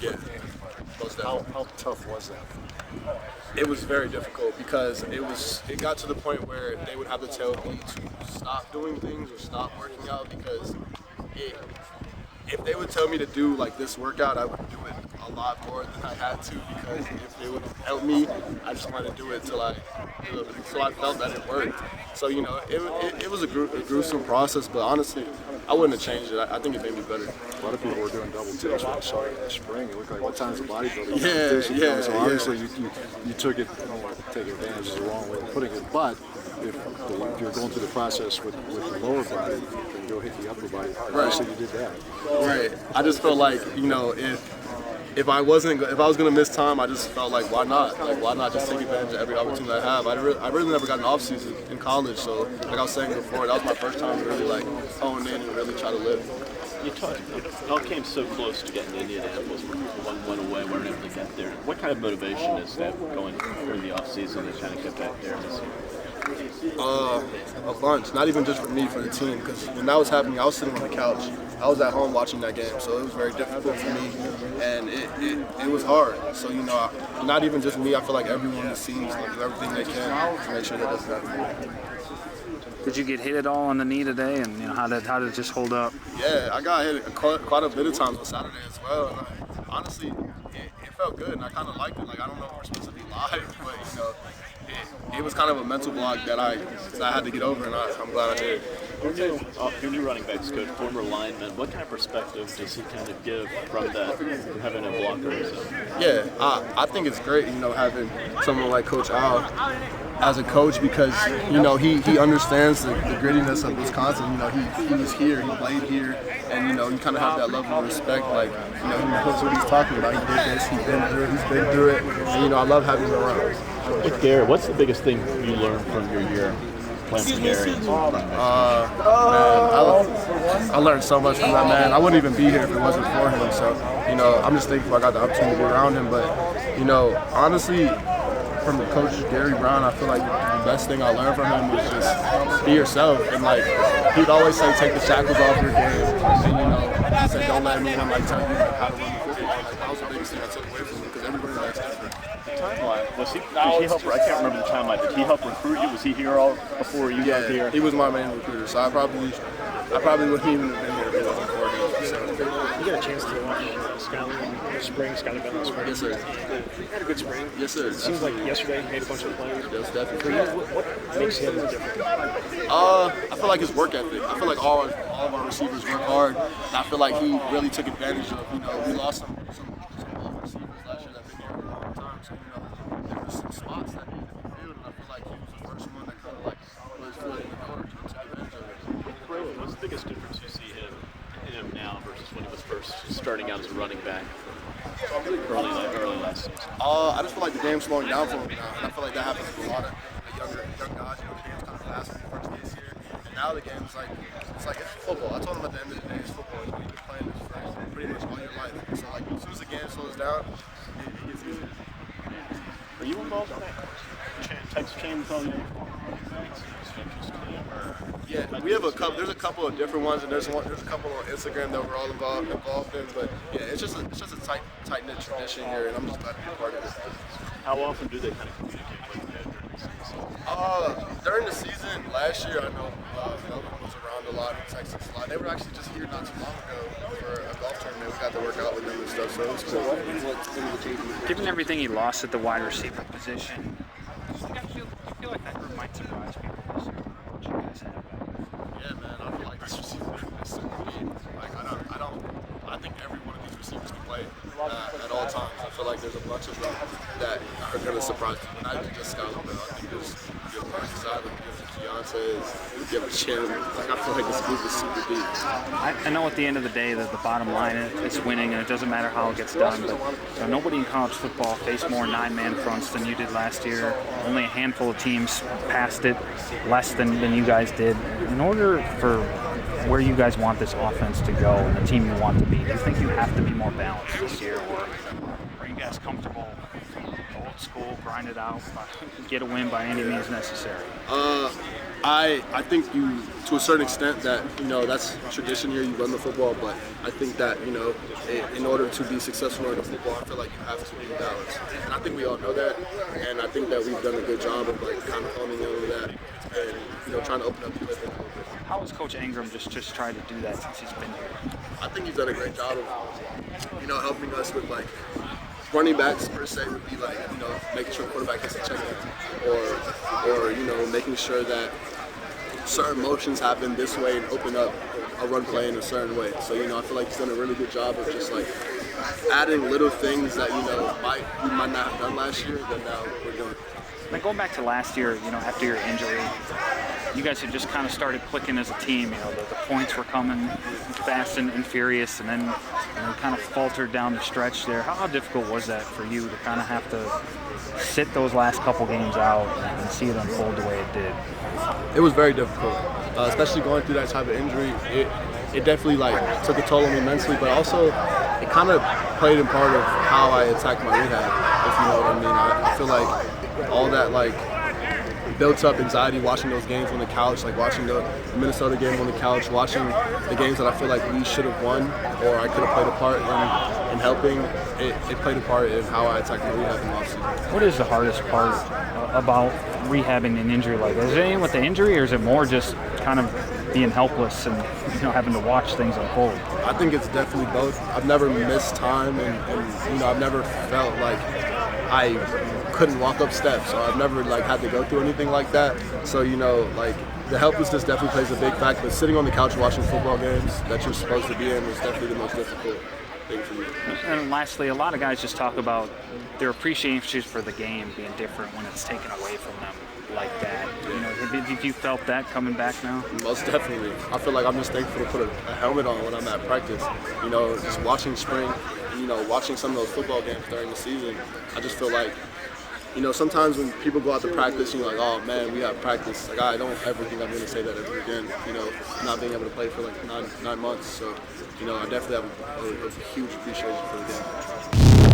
Yeah, most definitely. How tough was that? It was very difficult because it got to the point where they would have to tell me to stop doing things or stop working out because if they would tell me to do like this workout, I would do it a lot more than I had to because if it would help me, I just wanted to do it till I felt that it worked. So it was a gruesome process, but honestly, I wouldn't have changed it. I think it made me better. A lot of people were doing double takes when I saw it in the spring. It looked like what times a bodybuilding Yeah. So obviously you took it. I don't want to take advantage is the wrong way of putting it, but if you're going through the process with the lower body, then go hit the upper body hard. Right. Obviously you did that. Right. I just felt like if I was gonna miss time, I just felt like why not? Like why not just take advantage of every opportunity I have? I really never got an off season in college, so like I was saying before, that was my first time to really like hone in and really try to live. It all came so close to getting to Indianapolis. One went away, weren't able to get there. What kind of motivation is that going during the off season to kind of get back there this year? A bunch, not even just for me, for the team, because when that was happening, I was sitting on the couch. I was at home watching that game, so it was very difficult for me, and it was hard. So, not even just me, I feel like everyone in the team is going to do everything they can to make sure that doesn't happen. Did you get hit at all on the knee today, and how did it just hold up? Yeah, I got hit quite a bit of times on Saturday as well, and honestly, it felt good, and I kind of liked it. Like, I don't know if we're supposed to be live, but, it was kind of a mental block that I had to get over, and I'm glad I did. Your new running backs coach, former lineman, what kind of perspective does he kind of give from that, from having a blocker? Yeah, I think it's great, having someone like Coach Al as a coach because, he understands the grittiness of Wisconsin. He was here, he played here, and, you kind of have that level of respect. Like, he knows what he's talking about. He did this, he's been through it, and, I love having him around. With Gary, what's the biggest thing you learned from your year playing with Gary? I learned so much from that man. I wouldn't even be here if it wasn't for him. So, I'm just thankful I got the opportunity to be around him. But, honestly, from Coach Gary Brown, I feel like the best thing I learned from him was just be yourself. And like he'd always say, take the shackles off your game. And he said, don't let anyone tell you how to run the football. Like that was the biggest thing I took away from him because everybody likes different. Timeline. Did he help? I can't remember the timeline. Did he help recruit you? Was he here all before you got here? He was my main recruiter, so I probably wouldn't even have been here if it wasn't for him. So. You got a chance to Skyler in the spring, Skyler Bell in the spring. Yes, sir. You had a good spring. Yes, sir. It seems like yesterday he made a bunch of plays. Yes, definitely. For you, what makes him different? I feel like his work ethic. I feel like all of our receivers work hard. And I feel like he really took advantage of, we lost some receivers last year that been here for a long time. So, there were some spots that needed to be filled, and I feel like he was the first one that kind of put his foot in the door to take advantage of it. What's the biggest difference you see him now versus when he was first starting out as a running back early last season? I just feel like the game's slowing down for him now, and I feel like that happens with a lot of young guys. The game's kind of fast when he first gets here, and now the game's it's football. I told him at the end of the day, it's football. You've been playing this for pretty much all your life. So as soon as the game slows down, it gets easier. Are you involved in that text chain with all your? Yeah, we have a couple. There's a couple of different ones, and there's a couple on Instagram that we're all involved in. But yeah, it's just a tight knit tradition here, and I'm just glad to be a part of it. How often do they kind of communicate with you during the season? During the season last year, I know Mellusi was around a lot in Texas a lot. They were actually just here not too long ago for a golf tournament. We got to work out with them and stuff, so it was cool. Given everything he lost at the wide receiver position, I feel like that group might surprise people this year. What you guys have? Yeah, man, I feel like this receiver is super deep. Like I think every one of these receivers can play at all times. I feel like there's a bunch of them that are going to surprise people. Not even just Skyler Bell. I think there's Marcus Allen, Keontae's, you have Chez. Like I feel like this group is super deep. I know at the end of the day that the bottom line is winning, and it doesn't matter how it gets done. But nobody in college football faced more 9-man fronts than you did last year. Only a handful of teams passed it, less than you guys did. In order for where you guys want this offense to go and the team you want to be, do you think you have to be more balanced this year, or are you guys comfortable, old school, grind it out, get a win by any means necessary? I think you, to a certain extent, that that's tradition here. You run the football, but I think that in order to be successful in football, I feel like you have to be balanced, and I think we all know that. And I think that we've done a good job of like kind of honing in on that, and trying to open up the playbook a little bit. How has Coach Ingram just tried to do that since he's been here? I think he's done a great job of helping us with like running backs per se would be like making sure the quarterback gets a check or making sure that certain motions happen this way and open up a run play in a certain way. So I feel like he's done a really good job of just like adding little things that we might not have done last year that now we're doing. Now going back to last year, after your injury, you guys had just kind of started clicking as a team. The points were coming fast and furious, and then kind of faltered down the stretch there. How difficult was that for you to kind of have to sit those last couple games out and see it unfold the way it did? It was very difficult, especially going through that type of injury. It definitely took a toll on me mentally, but also it kind of played in part of how I attacked my rehab, if you know what I mean. I feel like all that built up anxiety watching those games on the couch, like watching the Minnesota game on the couch, watching the games that I feel like we should have won or I could have played a part in helping. It played a part in how I attacked my rehab in the offseason. What is the hardest part about rehabbing an injury like that? Is it anything with the injury, or is it more just kind of being helpless and having to watch things unfold? I think it's definitely both. I've never missed time, and I've never felt like I couldn't walk up steps, or I've never had to go through anything like that. So the helplessness definitely plays a big factor. But sitting on the couch watching football games that you're supposed to be in is definitely the most difficult thing for me. And lastly, a lot of guys just talk about their appreciation for the game being different when it's taken away from them like that. Have you felt that coming back now? Most definitely. I feel like I'm just thankful to put a helmet on when I'm at practice. Just watching spring, watching some of those football games during the season, I just feel like sometimes when people go out to practice, you're like, oh man, we have practice. Like, I don't ever think I'm going to say that ever again, not being able to play for 9 months. So, I definitely have a huge appreciation for the game.